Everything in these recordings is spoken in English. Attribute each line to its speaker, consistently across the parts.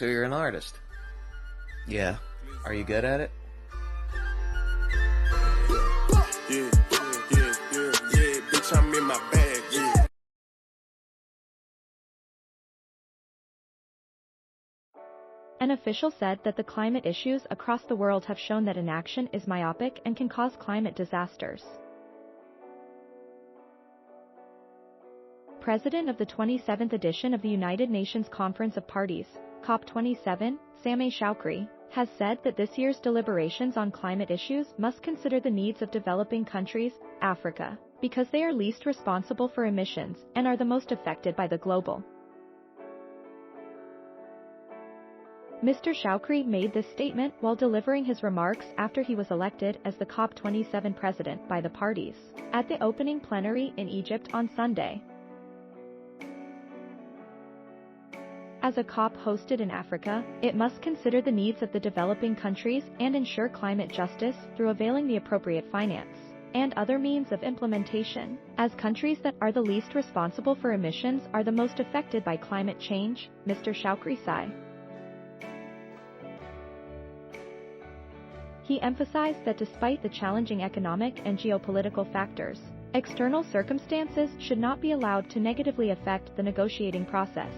Speaker 1: So you're an artist? Yeah. Are you good at it?
Speaker 2: Yeah, bitch, I'm in my bag, yeah.
Speaker 3: An official said that the climate issues across the world have shown that inaction is myopic and can cause climate disasters. President of the 27th edition of the United Nations Conference of Parties, COP27, Sameh Shoukry, has said that this year's deliberations on climate issues must consider the needs of developing countries, Africa, because they are least responsible for emissions and are the most affected by the global. Mr. Shoukry made this statement while delivering his remarks after he was elected as the COP27 president by the parties at the opening plenary in Egypt on Sunday. As a COP hosted in Africa, it must consider the needs of the developing countries and ensure climate justice through availing the appropriate finance and other means of implementation, as countries that are the least responsible for emissions are the most affected by climate change, Mr. Shoukry said. He emphasized that despite the challenging economic and geopolitical factors, external circumstances should not be allowed to negatively affect the negotiating process.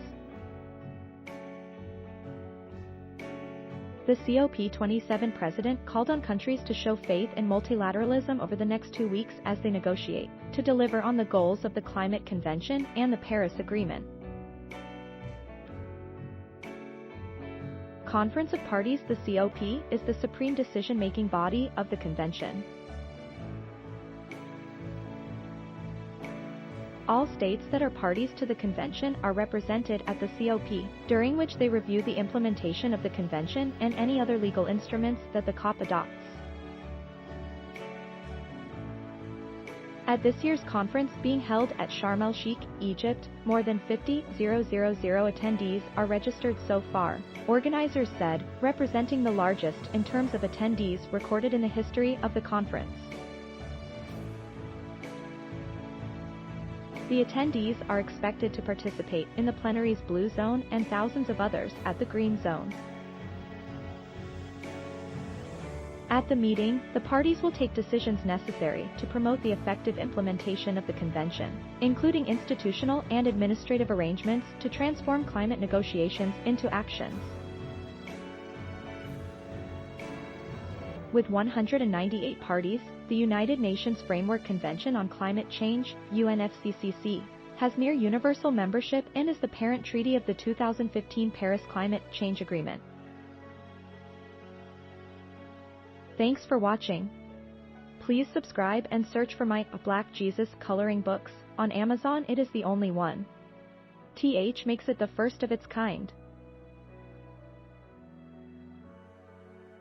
Speaker 3: The COP27 president called on countries to show faith in multilateralism over the next 2 weeks as they negotiate to deliver on the goals of the Climate Convention and the Paris Agreement. Conference of Parties. The COP is the supreme decision-making body of the convention. All states that are parties to the convention are represented at the COP, during which they review the implementation of the convention and any other legal instruments that the COP adopts. At this year's conference being held at Sharm el-Sheikh, Egypt, more than 50,000 attendees are registered so far, organizers said, representing the largest in terms of attendees recorded in the history of the conference. The attendees are expected to participate in the plenary's blue zone and thousands of others at the green zone. At the meeting, the parties will take decisions necessary to promote the effective implementation of the convention, including institutional and administrative arrangements to transform climate negotiations into actions. With 198 parties, the United Nations Framework Convention on Climate Change, UNFCCC, has near universal membership and is the parent treaty of the 2015 Paris Climate Change Agreement. Thanks for watching. Please subscribe and search for my Black Jesus coloring books. On Amazon it is the only one. TH makes it the first of its kind.